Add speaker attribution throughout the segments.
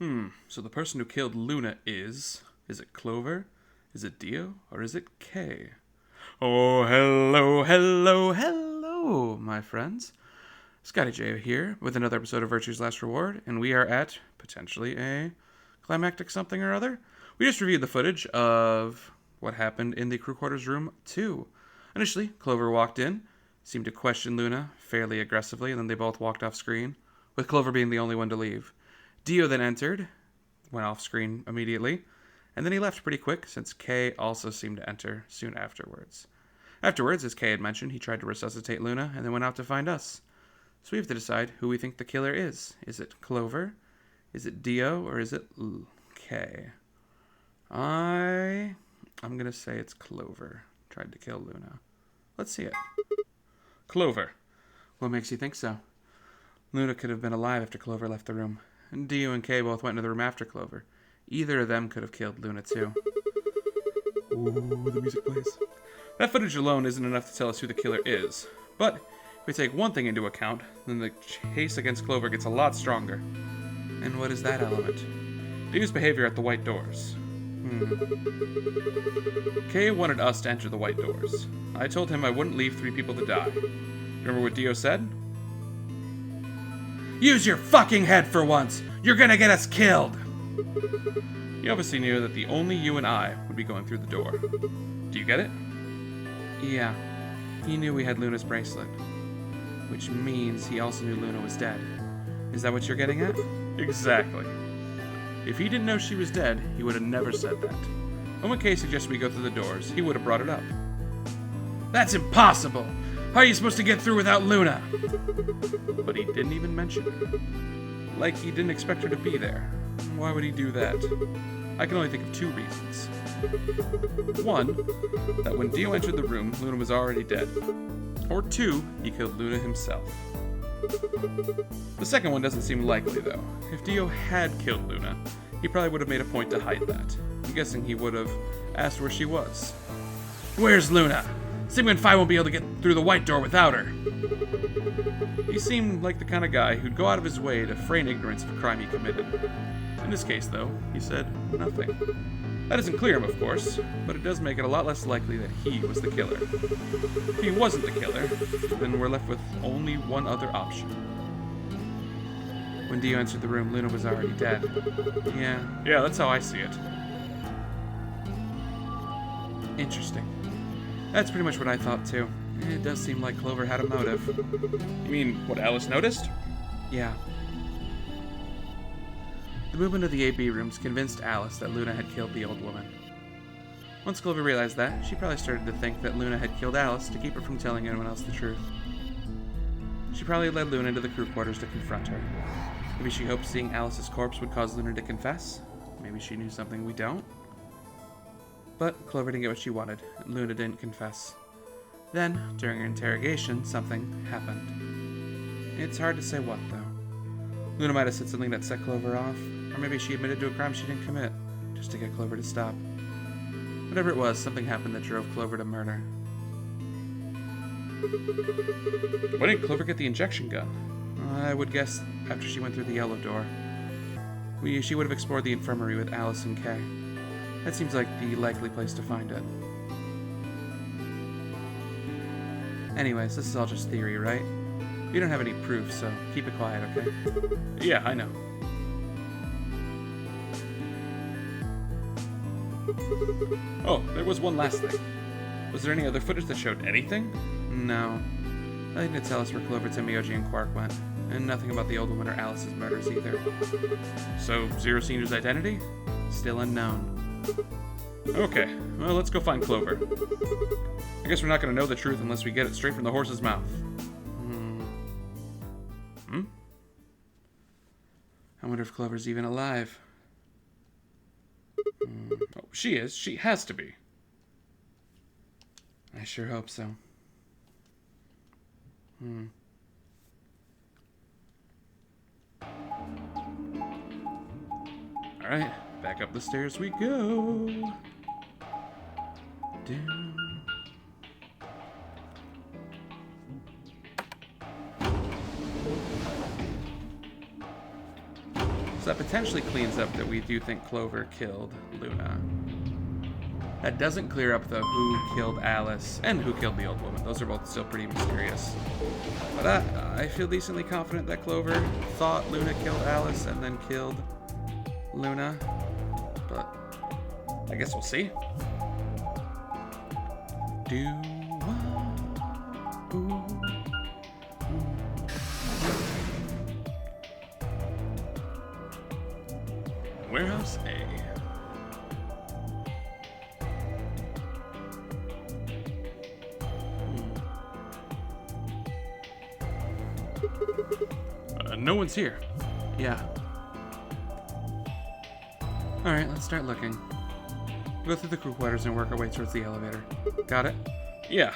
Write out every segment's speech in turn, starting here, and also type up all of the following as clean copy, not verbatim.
Speaker 1: So the person who killed Luna is it Clover? Is it Dio? Or is it Kay? Oh, hello, hello, hello, my friends. Scotty J here with another episode of Virtue's Last Reward, and we are at, potentially, a climactic something or other. We just reviewed the footage of what happened in the crew quarters room 2. Initially, Clover walked in, seemed to question Luna fairly aggressively, and then they both walked off screen, with Clover being the only one to leave. Dio then entered, went off screen immediately, and then he left pretty quick since Kay also seemed to enter soon afterwards. Afterwards, as Kay had mentioned, he tried to resuscitate Luna and then went out to find us. So we have to decide who we think the killer is. Is it Clover? Is it Dio? Or is it Kay? I'm going to say it's Clover. Tried to kill Luna. Let's see it. Clover. What makes you think so? Luna could have been alive after Clover left the room. And Dio and Kay both went into the room after Clover. Either of them could have killed Luna too. Ooh, the music plays. That footage alone isn't enough to tell us who the killer is. But if we take one thing into account, then the case against Clover gets a lot stronger. And what is that element? Dio's behavior at the white doors. Kay wanted us to enter the white doors. I told him I wouldn't leave 3 people to die. Remember what Dio said? Use your fucking head for once! You're gonna get us killed! He obviously knew that the only you and I would be going through the door. Do you get it? Yeah. He knew we had Luna's bracelet. Which means he also knew Luna was dead. Is that what you're getting at? Exactly. If he didn't know she was dead, he would have never said that. And when Kay suggested we go through the doors, he would have brought it up. That's impossible! How are you supposed to get through without Luna? But he didn't even mention her. Like he didn't expect her to be there. Why would he do that? I can only think of 2 reasons. One, that when Dio entered the room, Luna was already dead. Or 2, he killed Luna himself. The second one doesn't seem likely, though. If Dio had killed Luna, he probably would have made a point to hide that. I'm guessing he would have asked where she was. Where's Luna? Sigmund Phi won't be able to get through the white door without her. He seemed like the kind of guy who'd go out of his way to feign ignorance of a crime he committed. In this case, though, he said nothing. That doesn't clear him, of course, but it does make it a lot less likely that he was the killer. If he wasn't the killer, then we're left with only one other option. When Dio entered the room, Luna was already dead. Yeah, that's how I see it. Interesting. That's pretty much what I thought, too. It does seem like Clover had a motive. You mean what Alice noticed? Yeah. The movement of the AB rooms convinced Alice that Luna had killed the old woman. Once Clover realized that, she probably started to think that Luna had killed Alice to keep her from telling anyone else the truth. She probably led Luna into the crew quarters to confront her. Maybe she hoped seeing Alice's corpse would cause Luna to confess. Maybe she knew something we don't. But Clover didn't get what she wanted, and Luna didn't confess. Then, during her interrogation, something happened. It's hard to say what, though. Luna might have said something that set Clover off, or maybe she admitted to a crime she didn't commit, just to get Clover to stop. Whatever it was, something happened that drove Clover to murder. Why didn't Clover get the injection gun? I would guess after she went through the yellow door. She would have explored the infirmary with Alice and Kay. That seems like the likely place to find it. Anyways, this is all just theory, right? We don't have any proof, so keep it quiet, okay? Yeah, I know. Oh, there was one last thing. Was there any other footage that showed anything? No. Nothing to tell us where Clover, Timioji, and Quark went. And nothing about the old woman or Alice's murders either. So, Zero Senior's identity? Still unknown. Okay, well, let's go find Clover. I guess we're not going to know the truth unless we get it straight from the horse's mouth. I wonder if Clover's even alive. Oh, she is. She has to be. I sure hope so. Alright, back up the stairs we go. Down. What's that potentially cleans up that we do think Clover killed Luna. That doesn't clear up, though, who killed Alice and who killed the old woman. Those are both still pretty mysterious. But I feel decently confident that Clover thought Luna killed Alice and then killed Luna. But I guess we'll see. Warehouse A. No one's here. Yeah. Alright, let's start looking. Go through the crew quarters and work our way towards the elevator. Got it? Yeah.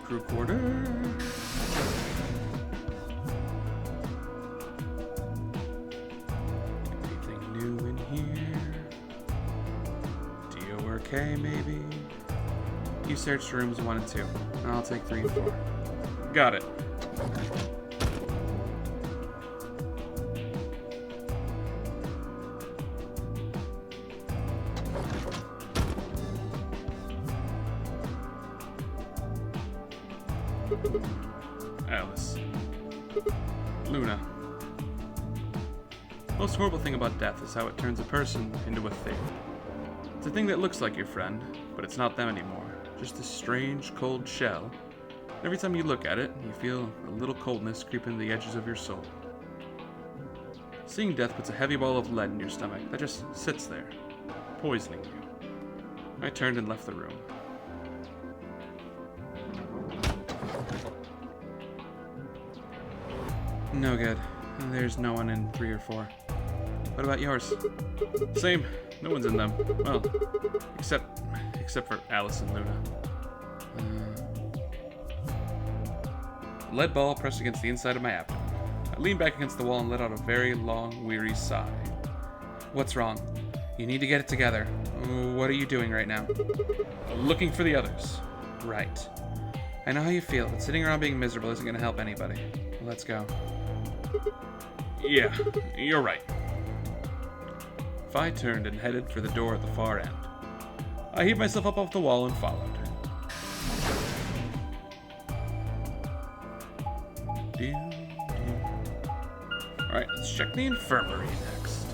Speaker 1: Crew quarters. Anything new in here? Dio or K, maybe? You searched rooms 1 and 2. I'll take 3 and 4. Got it. Alice. Luna. The most horrible thing about death is how it turns a person into a thing. It's a thing that looks like your friend, but it's not them anymore. Just a strange, cold shell. Every time you look at it, you feel a little coldness creep into the edges of your soul. Seeing death puts a heavy ball of lead in your stomach that just sits there, poisoning you. I turned and left the room. No good. There's no one in 3 or 4. What about yours? Same. No one's in them. Well, except for Alice and Luna. Lead ball pressed against the inside of my abdomen. I leaned back against the wall and let out a very long, weary sigh. What's wrong? You need to get it together. What are you doing right now? Looking for the others. Right. I know how you feel, but sitting around being miserable isn't going to help anybody. Let's go. Yeah, you're right. Phi turned and headed for the door at the far end. I heaved myself up off the wall and followed. Alright, let's check the infirmary next.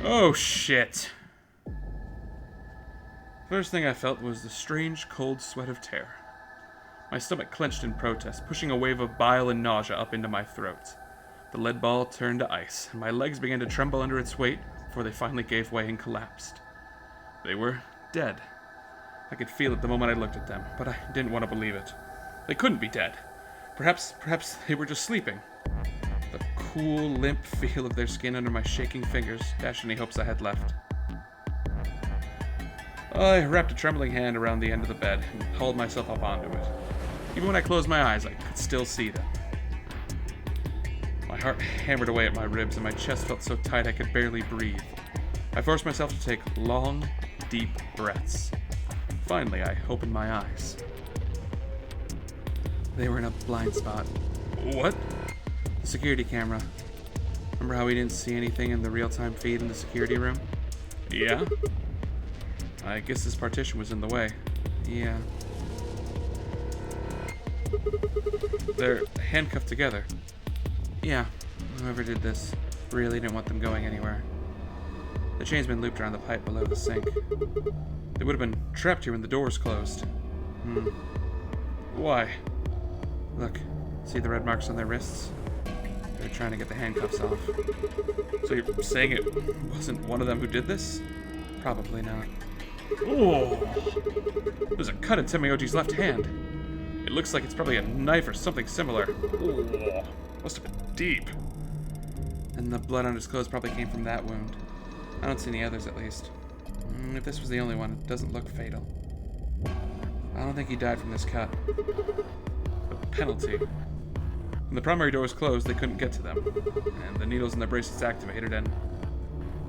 Speaker 1: Oh, shit. First thing I felt was the strange, cold sweat of terror. My stomach clenched in protest, pushing a wave of bile and nausea up into my throat. The lead ball turned to ice, and my legs began to tremble under its weight before they finally gave way and collapsed. They were dead. I could feel it the moment I looked at them, but I didn't want to believe it. They couldn't be dead. Perhaps they were just sleeping. The cool, limp feel of their skin under my shaking fingers dashed any hopes I had left. I wrapped a trembling hand around the end of the bed and hauled myself up onto it. Even when I closed my eyes, I could still see them. My heart hammered away at my ribs and my chest felt so tight I could barely breathe. I forced myself to take long, deep breaths. Finally, I opened my eyes. They were in a blind spot. What? The security camera. Remember how we didn't see anything in the real-time feed in the security room? Yeah? I guess this partition was in the way. Yeah. They're handcuffed together. Yeah, whoever did this really didn't want them going anywhere. The chain's been looped around the pipe below the sink. They would have been trapped here when the doors closed. Why? Look, see the red marks on their wrists? They're trying to get the handcuffs off. So you're saying it wasn't one of them who did this? Probably not. Oh! There's a cut in Temayoji's left hand. It looks like it's probably a knife or something similar. Oh, must have been deep. And the blood on his clothes probably came from that wound. I don't see any others, at least. If this was the only one, it doesn't look fatal. I don't think he died from this cut. The penalty. When the primary door was closed, they couldn't get to them. And the needles in their bracelets activated, and...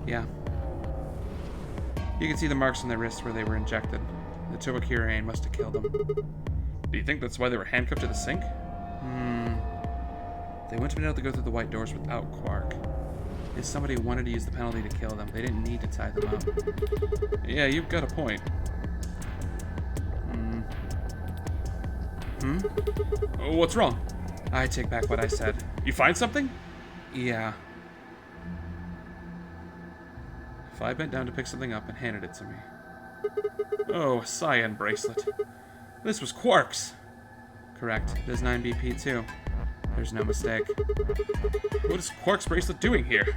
Speaker 1: yeah. You can see the marks on their wrists where they were injected. The tuberculin must have killed them. Do you think that's why they were handcuffed to the sink? They wouldn't have been able to go through the white doors without Quark. If somebody wanted to use the penalty to kill them, they didn't need to tie them up. Yeah, you've got a point. Oh, what's wrong? I take back what I said. You find something? Yeah. I bent down to pick something up and handed it to me. Oh, a cyan bracelet. This was Quark's. Correct. It is 9 BP too. There's no mistake. What is Quark's bracelet doing here?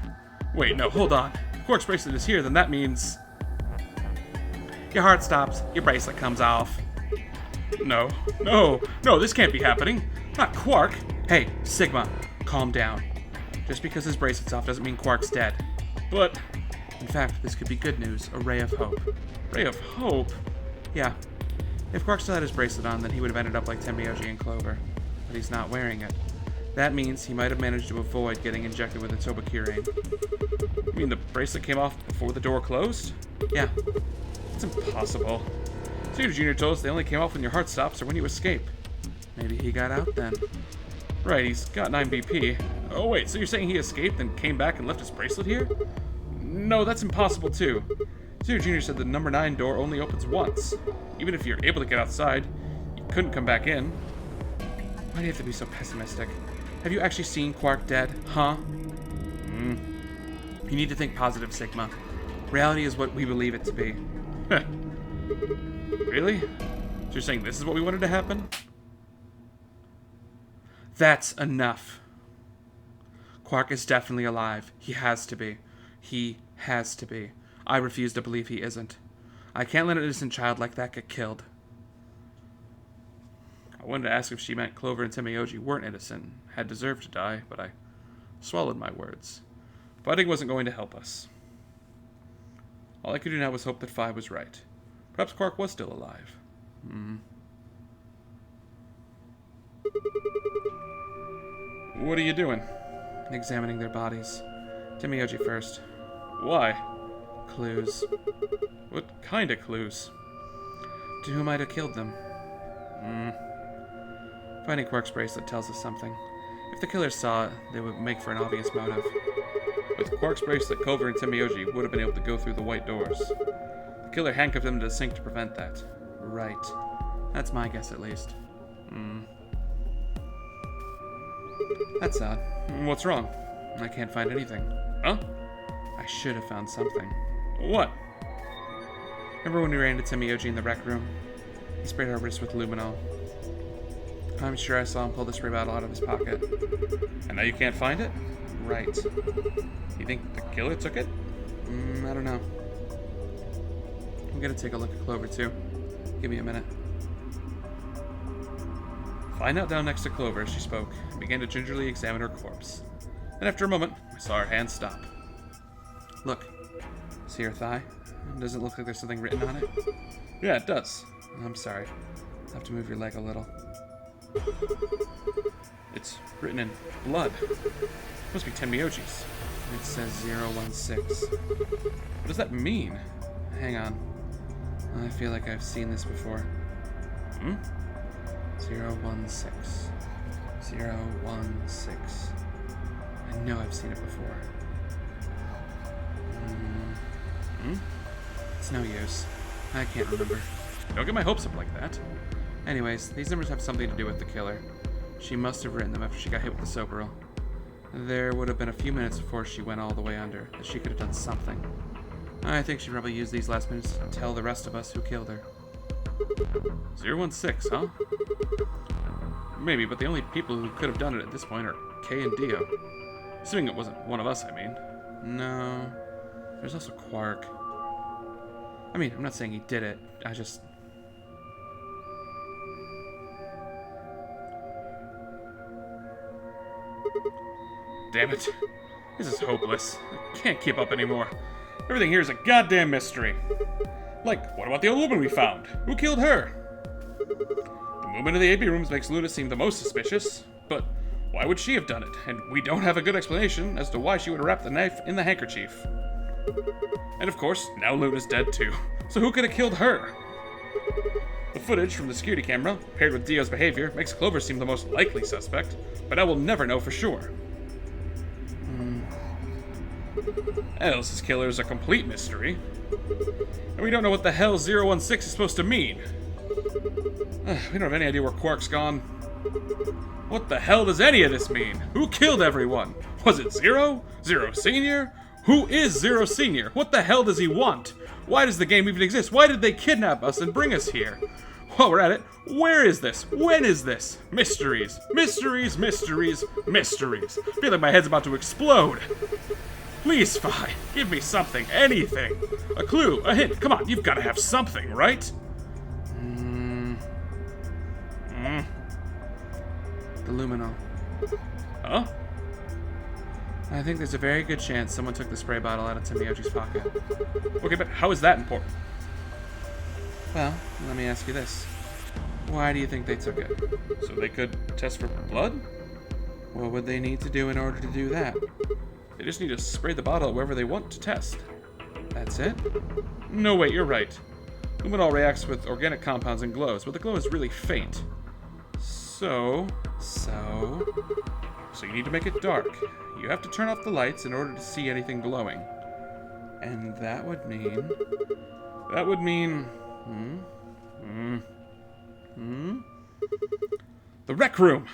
Speaker 1: Wait, no, hold on. If Quark's bracelet is here, then that means... Your heart stops. Your bracelet comes off. No, this can't be happening. Not Quark. Hey, Sigma, calm down. Just because his bracelet's off doesn't mean Quark's dead. But... in fact, this could be good news. A ray of hope. Ray of hope? Yeah. If Quark still had his bracelet on, then he would have ended up like Tenmyoji and Clover. But he's not wearing it. That means he might have managed to avoid getting injected with a Tobakirane. You mean the bracelet came off before the door closed? Yeah. It's impossible. Suter Jr. told us they only came off when your heart stops or when you escape. Maybe he got out then. Right, he's got 9 BP. Oh wait, so you're saying he escaped and came back and left his bracelet here? No, that's impossible too. Suter Jr. said the number 9 door only opens once. Even if you're able to get outside, you couldn't come back in. Why do you have to be so pessimistic? Have you actually seen Quark dead, huh? You need to think positive, Sigma. Reality is what we believe it to be. Really? So you're saying this is what we wanted to happen? That's enough. Quark is definitely alive. He has to be. He has to be. I refuse to believe he isn't. I can't let an innocent child like that get killed. I wanted to ask if she meant Clover and Tenmyoji weren't innocent, had deserved to die, but I swallowed my words. Fighting wasn't going to help us. All I could do now was hope that Phi was right. Perhaps Quark was still alive. What are you doing? Examining their bodies. Tenmyoji first. Why? Clues. What kind of clues? To who might have killed them? Finding Quark's bracelet tells us something. If the killers saw it, they would make for an obvious motive. With Quark's bracelet, Clover and Tenmyoji would have been able to go through the white doors. The killer handcuffed them to the sink to prevent that. Right. That's my guess, at least. That's odd. What's wrong? I can't find anything. Huh? I should have found something. What? Remember when we ran into Tenmyoji in the rec room? He sprayed our wrists with luminol. I'm sure I saw him pull the spray bottle out of his pocket. And now you can't find it? Right. You think the killer took it? I don't know. I'm gonna take a look at Clover, too. Give me a minute. Phi knelt down next to Clover as she spoke, and began to gingerly examine her corpse. And after a moment, I saw her hand stop. Look. See her thigh? Does it look like there's something written on it? Yeah, it does. I'm sorry. I'll have to move your leg a little. It's written in blood. It must be Tenmyoji's. It says 016. What does that mean? Hang on. I feel like I've seen this before. 016. 016. I know I've seen it before. It's no use. I can't remember. Don't get my hopes up like that. Anyways, these numbers have something to do with the killer. She must have written them after she got hit with the Soberil. There would have been a few minutes before she went all the way under, that she could have done something. I think she probably used these last minutes to tell the rest of us who killed her. 016, huh? Maybe, but the only people who could have done it at this point are Kay and Dio. Assuming it wasn't one of us, I mean. No. There's also Quark. I mean, I'm not saying he did it. I just... Damn it. This is hopeless. I can't keep up anymore. Everything here is a goddamn mystery. Like, what about the old woman we found? Who killed her? The movement of the AP rooms makes Luna seem the most suspicious, but why would she have done it? And we don't have a good explanation as to why she would wrap the knife in the handkerchief. And of course, now Luna's dead too. So who could have killed her? The footage from the security camera, paired with Dio's behavior, makes Clover seem the most likely suspect, but I will never know for sure. Alice's killer is a complete mystery. And we don't know what the hell 016 is supposed to mean. We don't have any idea where Quark's gone. What the hell does any of this mean? Who killed everyone? Was it Zero? Zero Senior? Who is Zero Senior? What the hell does he want? Why does the game even exist? Why did they kidnap us and bring us here? While we're at it, where is this? When is this? Mysteries. Mysteries, mysteries, mysteries. I feel like my head's about to explode. Please, Phi, give me something, anything. A clue, a hint. Come on, you've got to have something, right? The luminol. Huh? I think there's a very good chance someone took the spray bottle out of Timioji's pocket. Okay, but how is that important? Well, let me ask you this. Why do you think they took it? So they could test for blood? What would they need to do in order to do that? They just need to spray the bottle wherever they want to test. That's it? No, wait, you're right. Luminol reacts with organic compounds and glows, but the glow is really faint. So you need to make it dark. You have to turn off the lights in order to see anything glowing. And that would mean... The rec room!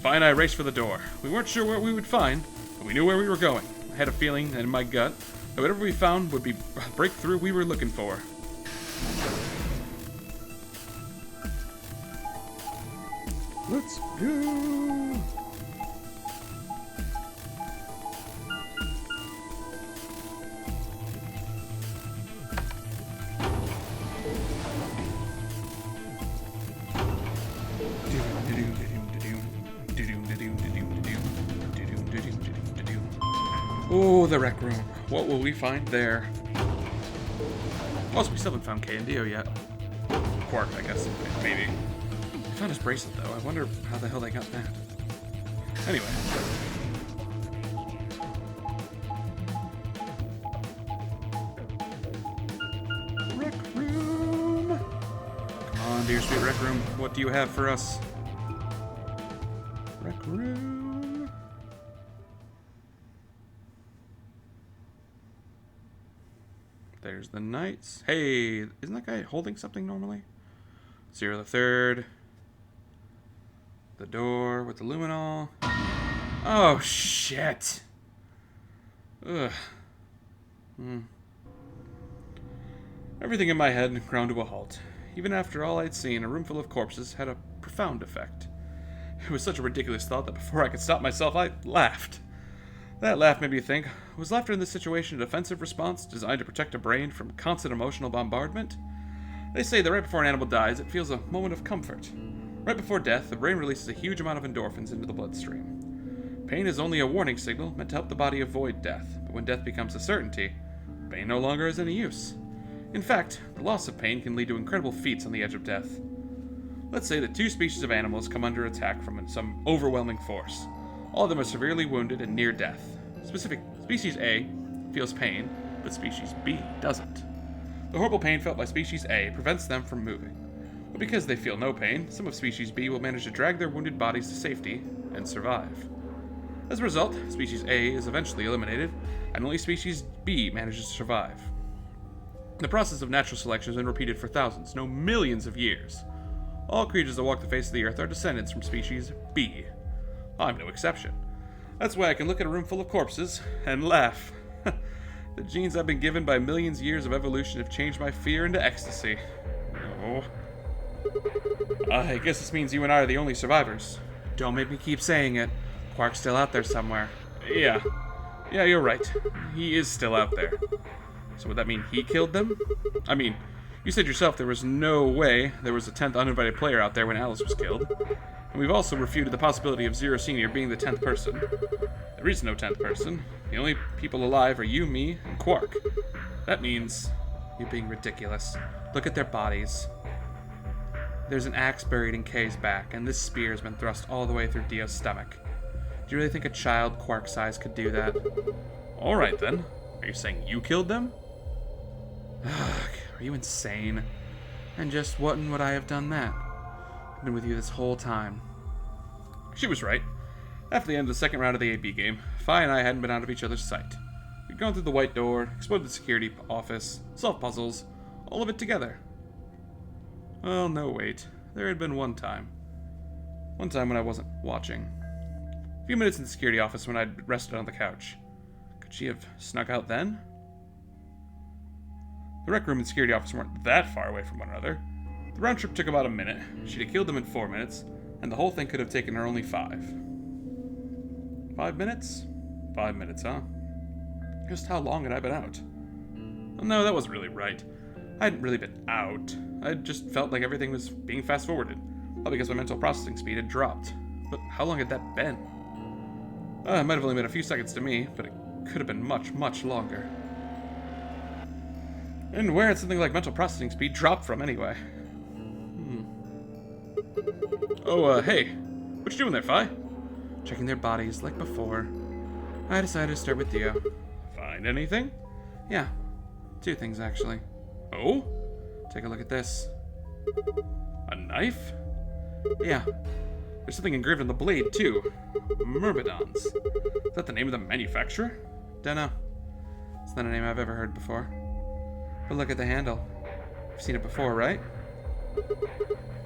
Speaker 1: Vi and I raced for the door. We weren't sure what we would find, but we knew where we were going. I had a feeling in my gut that whatever we found would be a breakthrough we were looking for. Let's go! Oh, the rec room. What will we find there? Also, we still haven't found K and Dio yet. Quark, I guess. Maybe. We found his bracelet, though. I wonder how the hell they got that. Anyway. Rec room! Come on, dear sweet rec room. What do you have for us? Rec room. There's the knights. Hey, isn't that guy holding something normally? Zero the Third. The door with the luminol. Oh, shit. Ugh. Everything in my head ground to a halt. Even after all I'd seen, a room full of corpses had a profound effect. It was such a ridiculous thought that before I could stop myself, I laughed. That laugh made me think, was laughter in this situation a defensive response designed to protect a brain from constant emotional bombardment? They say that right before an animal dies, it feels a moment of comfort. Right before death, the brain releases a huge amount of endorphins into the bloodstream. Pain is only a warning signal meant to help the body avoid death, but when death becomes a certainty, pain no longer has any use. In fact, the loss of pain can lead to incredible feats on the edge of death. Let's say that two species of animals come under attack from some overwhelming force. All of them are severely wounded and near death. Species A feels pain, but species B doesn't. The horrible pain felt by species A prevents them from moving. But because they feel no pain, some of species B will manage to drag their wounded bodies to safety and survive. As a result, species A is eventually eliminated, and only species B manages to survive. The process of natural selection has been repeated for thousands, no millions of years. All creatures that walk the face of the earth are descendants from species B. I'm no exception. That's why I can look at a room full of corpses and laugh. The genes I've been given by millions of years of evolution have changed my fear into ecstasy. Oh. I guess this means you and I are the only survivors. Don't make me keep saying it. Quark's still out there somewhere. Yeah, you're right. He is still out there. So would that mean he killed them? I mean, you said yourself there was no way there was a 10th uninvited player out there when Alice was killed. And we've also refuted the possibility of Zero Senior being the 10th person. There is no 10th person. The only people alive are you, me, and Quark. That means you're being ridiculous. Look at their bodies. There's an axe buried in Kay's back, and this spear has been thrust all the way through Dio's stomach. Do you really think a child Quark size could do that? Alright then. Are you saying you killed them? Are you insane? And just wouldn't would I have done that? I've been with you this whole time. She was right. After the end of the second round of the AB game, Phi and I hadn't been out of each other's sight. We'd gone through the white door, explored the security office, solved puzzles, all of it together. Well, no, wait. There had been one time. One time when I wasn't watching. A few minutes in the security office when I'd rested on the couch. Could she have snuck out then? The rec room and security office weren't that far away from one another. The round trip took about a minute. She'd have killed them in 4 minutes, and the whole thing could have taken her only 5. 5 minutes? 5 minutes, huh? Just how long had I been out? Well, no, that wasn't really right. I hadn't really been out. I just felt like everything was being fast-forwarded. All because my mental processing speed had dropped. But how long had that been? It might have only been a few seconds to me, but it could have been much, much longer. And where had something like mental processing speed dropped from, anyway? Oh, hey. What you doing there, Phi? Checking their bodies, like before. I decided to start with Dio. Find anything? Yeah. 2 things, actually. Oh? Take a look at this. A knife? Yeah. There's something engraved on the blade, too. Myrmidons. Is that the name of the manufacturer? Dunno. It's not a name I've ever heard before. But look at the handle. You've seen it before, right?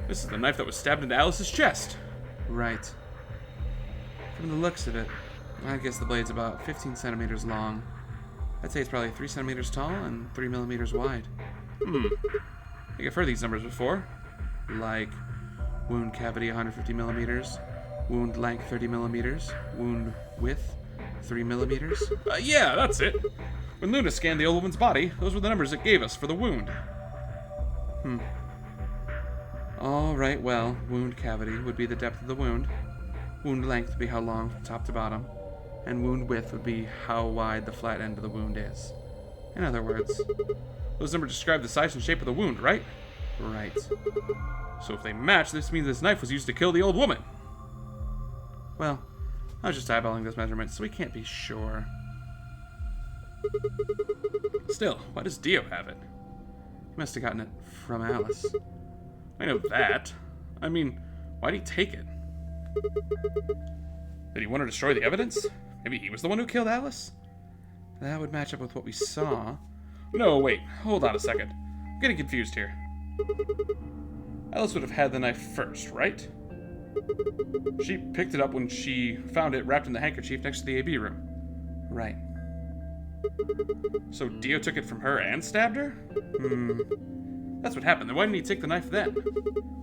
Speaker 1: This is the knife that was stabbed into Alice's chest. Right. From the looks of it, I guess the blade's about 15 centimeters long. I'd say it's probably 3 centimeters tall and 3 millimeters wide. I think I've heard these numbers before. Like wound cavity 150 millimeters, wound length 30 millimeters, wound width 3 millimeters. Yeah, that's it. When Luna scanned the old woman's body, those were the numbers it gave us for the wound. Alright, well, wound cavity would be the depth of the wound. Wound length would be how long from top to bottom. And wound width would be how wide the flat end of the wound is. In other words, those numbers describe the size and shape of the wound, right? Right. So if they match, this means this knife was used to kill the old woman. Well, I was just eyeballing those measurements, so we can't be sure. Still, why does Dio have it? He must have gotten it from Alice. I know that. I mean, why'd he take it? Did he want to destroy the evidence? Maybe he was the one who killed Alice? That would match up with what we saw. No, wait. Hold on a second. I'm getting confused here. Alice would have had the knife first, right? She picked it up when she found it wrapped in the handkerchief next to the AB room. Right. So Dio took it from her and stabbed her? That's what happened. Then why didn't he take the knife then?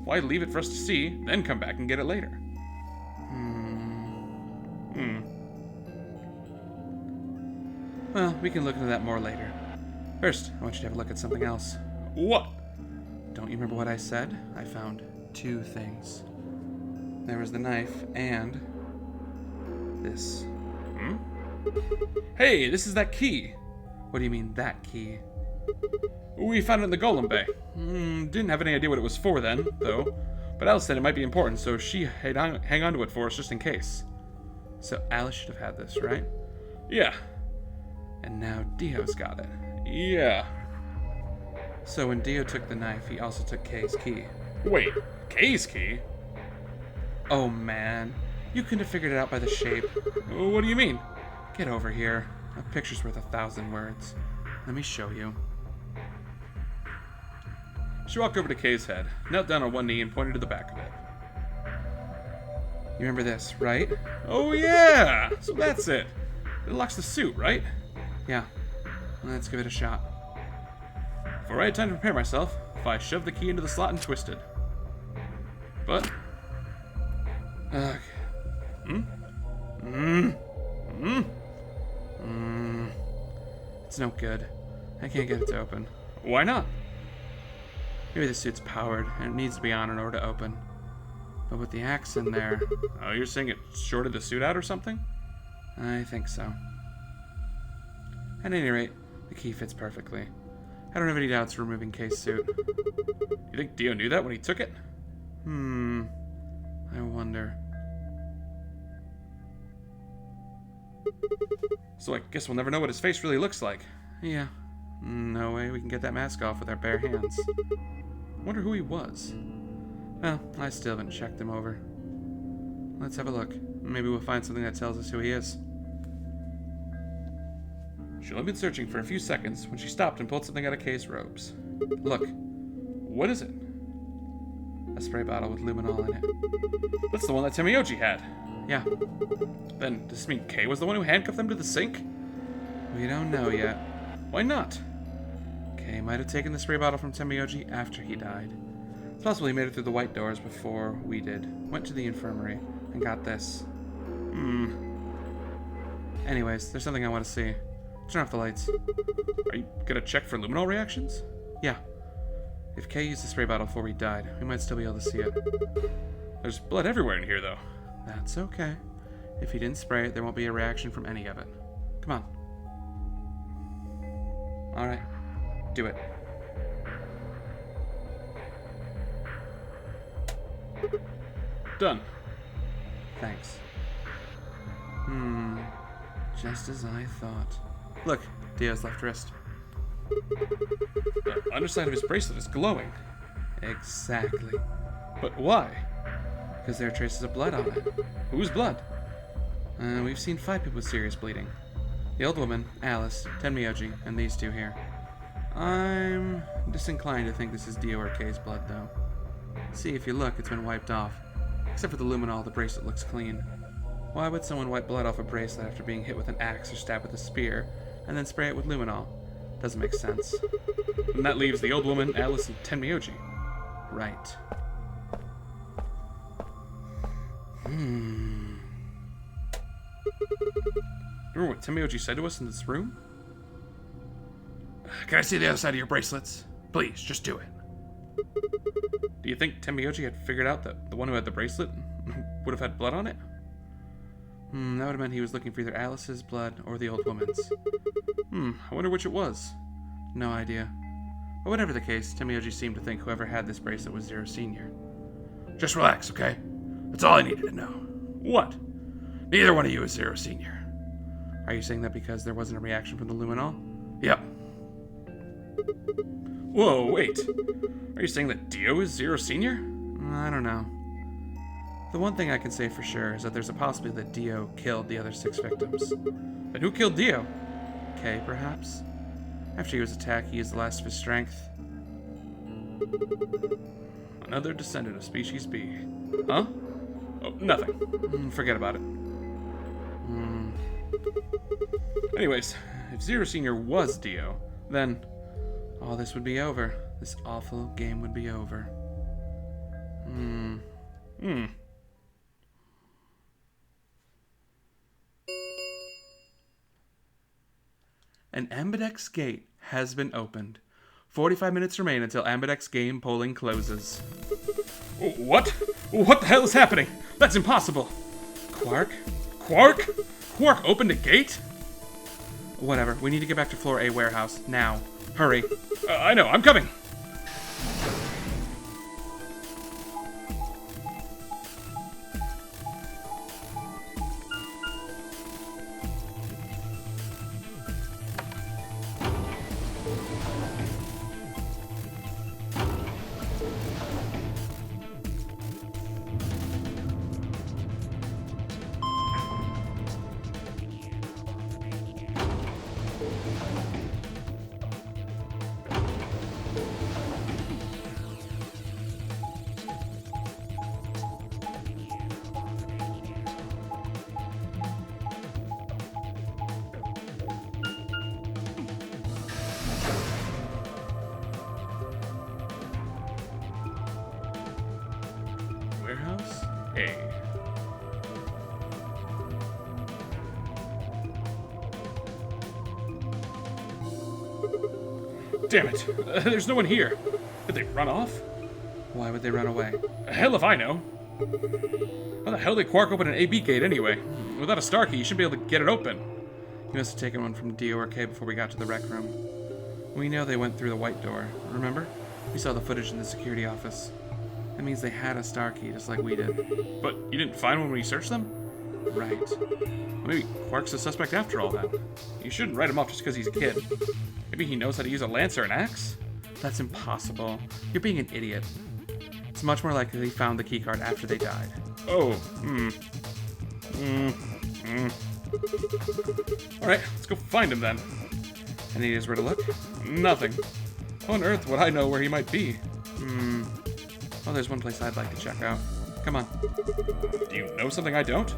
Speaker 1: Why leave it for us to see, then come back and get it later? Well, we can look into that more later. First, I want you to have a look at something else. What? Don't you remember what I said? I found 2 things. There was the knife and this. Hey, this is that key. What do you mean, that key? We found it in the Golem Bay. Didn't have any idea what it was for then, though. But Alice said it might be important, so she hang on to it for us just in case. So Alice should have had this, right? Yeah. And now Dio's got it. Yeah. So when Dio took the knife, he also took Kay's key. Wait, Kay's key? Oh man, you couldn't have figured it out by the shape. What do you mean? Get over here. A picture's worth 1,000 words. Let me show you. She walked over to Kay's head, knelt down on one knee, and pointed to the back of it. You remember this, right? Oh yeah! So that's it. It locks the suit, right? Yeah. Let's give it a shot. Before I had time to prepare myself, I shoved the key into the slot and twisted. But... It's no good. I can't get it to open. Why not? Maybe the suit's powered, and it needs to be on in order to open. But with the axe in there... Oh, you're saying it shorted the suit out or something? I think so. At any rate, the key fits perfectly. I don't have any doubts removing Kay's suit. You think Dio knew that when he took it? I wonder. So I guess we'll never know what his face really looks like. Yeah. No way we can get that mask off with our bare hands. Wonder who he was. Well, I still haven't checked him over. Let's have a look. Maybe we'll find something that tells us who he is. She'll have been searching for a few seconds when she stopped and pulled something out of Kay's robes. Look. What is it? A spray bottle with luminol in it. That's the one that Temiyoji had. Yeah. Then, does this mean Kay was the one who handcuffed them to the sink? We don't know yet. Why not? Kay might have taken the spray bottle from Temiyoji after he died. It's possible he made it through the white doors before we did. Went to the infirmary and got this. Anyways, there's something I want to see. Turn off the lights. Are you gonna check for luminol reactions? Yeah. If Kay used the spray bottle before he died, we might still be able to see it. There's blood everywhere in here, though. That's okay. If he didn't spray it, there won't be a reaction from any of it. Come on. Alright. Do it. Done. Thanks. Just as I thought. Look, Dio's left wrist. The underside of his bracelet is glowing. Exactly. But why? Because there are traces of blood on it. Whose blood? We've seen 5 people with serious bleeding. The old woman, Alice, Tenmyoji, and these 2 here. I'm disinclined to think this is Dio or Kay's blood, though. See, if you look, it's been wiped off. Except for the luminol, the bracelet looks clean. Why would someone wipe blood off a bracelet after being hit with an axe or stabbed with a spear, and then spray it with luminol? Doesn't make sense. And that leaves the old woman, Alice, and Tenmyoji. Right. Remember what Tenmyoji said to us in this room? Can I see the other side of your bracelets? Please, just do it. Do you think Tenmyoji had figured out that the one who had the bracelet would have had blood on it? That would have meant he was looking for either Alice's blood or the old woman's. I wonder which it was. No idea. But whatever the case, Tenmyoji seemed to think whoever had this bracelet was Zero Senior. Just relax, okay? That's all I needed to know. What? Neither one of you is Zero Senior. Are you saying that because there wasn't a reaction from the luminol? Yep. Whoa, wait. Are you saying that Dio is Zero Senior? I don't know. The one thing I can say for sure is that there's a possibility that Dio killed the other 6 victims. Then who killed Dio? Kay, perhaps? After he was attacked, he used the last of his strength. Another descendant of Species B. Huh? Oh, nothing. Forget about it. Anyways, if Zero Senior was Dio, then all this would be over. This awful game would be over. An Ambidex gate has been opened. 45 minutes remain until Ambidex game polling closes. What? What the hell is happening? That's impossible. Quark? Quark? Quark opened a gate? Whatever, we need to get back to floor A warehouse, now. Hurry. I know, I'm coming. Warehouse A. Damn it! There's no one here. Did they run off? Why would they run away? Hell if I know. How the hell did Quark open an AB gate anyway? Without a star key, you should be able to get it open. He must have taken one from Dio or K before we got to the rec room. We know they went through the white door, remember? We saw the footage in the security office. That means they had a star key, just like we did. But you didn't find one when you searched them? Right. Well, maybe Quark's a suspect after all, then. You shouldn't write him off just because he's a kid. Maybe he knows how to use a lance or an axe? That's impossible. You're being an idiot. It's much more likely they found the keycard after they died. Oh, Alright, let's go find him then. Any ideas where to look? Nothing. How on earth would I know where he might be? Well, there's one place I'd like to check out. Come on. Do you know something I don't?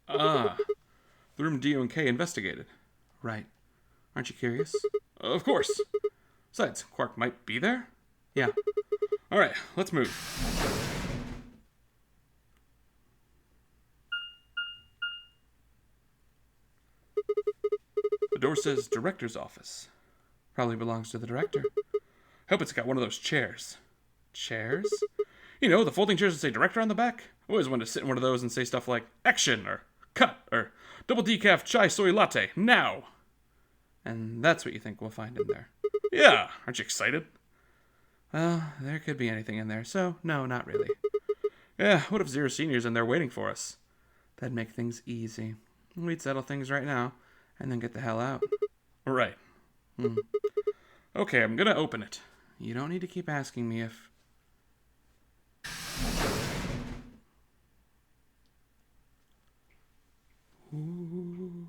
Speaker 1: Ah, the room Dio and K investigated. Right. Aren't you curious? Of course. Besides, Quark might be there? Yeah. Alright, let's move. The door says director's office. Probably belongs to the director. Hope it's got one of those chairs. Chairs? You know, the folding chairs that say director on the back? I always wanted to sit in one of those and say stuff like action or cut or double decaf chai soy latte now. And that's what you think we'll find in there. Yeah, aren't you excited? Well, there could be anything in there, so no, not really. Yeah, what if Zero Senior's in there waiting for us? That'd make things easy. We'd settle things right now, and then get the hell out. Right. Okay, I'm gonna open it. You don't need to keep asking me if... Ooh.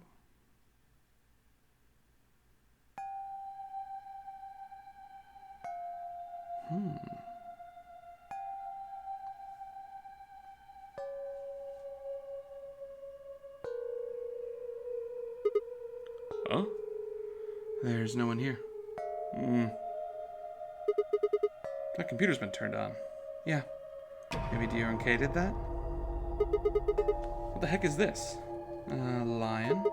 Speaker 1: Huh? There's no one here. That computer's been turned on. Yeah. Maybe Dio and K did that? What the heck is this? A lion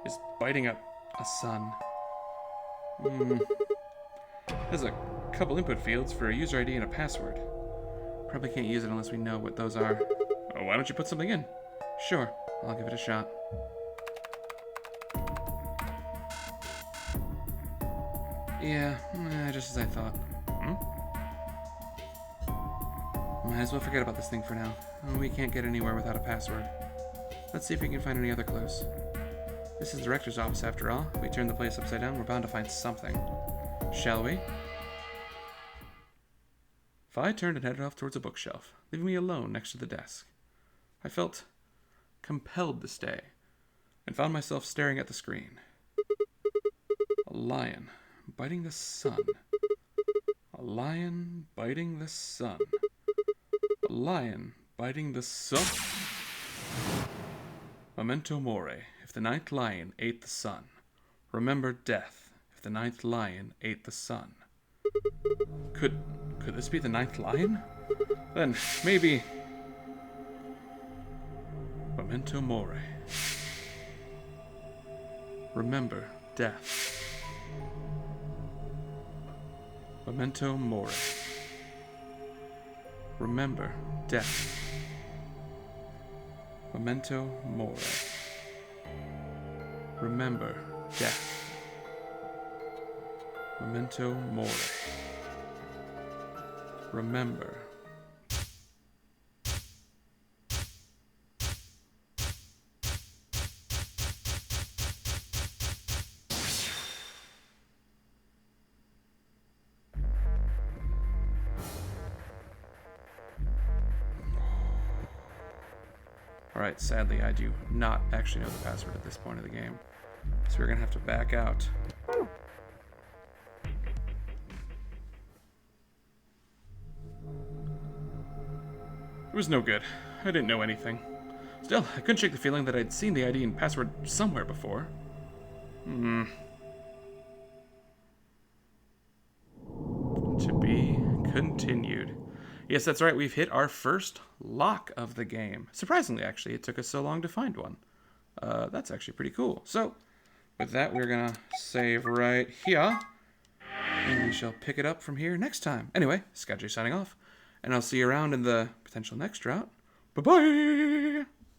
Speaker 1: is biting a sun. There's a couple input fields for a user ID and a password. Probably can't use it unless we know what those are. Oh, why don't you put something in? Sure, I'll give it a shot. Yeah, just as I thought. Might as well forget about this thing for now. We can't get anywhere without a password. Let's see if we can find any other clues. This is the director's office after all. If we turn the place upside down, we're bound to find something. Shall we? Fi turned and headed off towards a bookshelf, leaving me alone next to the desk. I felt compelled to stay, and found myself staring at the screen. A lion biting the sun. A lion biting the sun. A lion biting the sun. Memento mori, if the ninth lion ate the sun. Remember death, if the ninth lion ate the sun. Could this be the ninth lion? Then maybe... Memento mori. Remember death. Memento mori. Remember death. Memento mori. Remember death. Memento mori. Remember. Alright, sadly I do not actually know the password at this point of the game. So we're gonna have to back out. It was no good. I didn't know anything. Still, I couldn't shake the feeling that I'd seen the ID and password somewhere before. To be continued. Yes, that's right, we've hit our first lock of the game. Surprisingly, actually, it took us so long to find one. That's actually pretty cool. So, with that, we're going to save right here. And we shall pick it up from here next time. Anyway, Scott J signing off. And I'll see you around in the potential next drought. Bye-bye!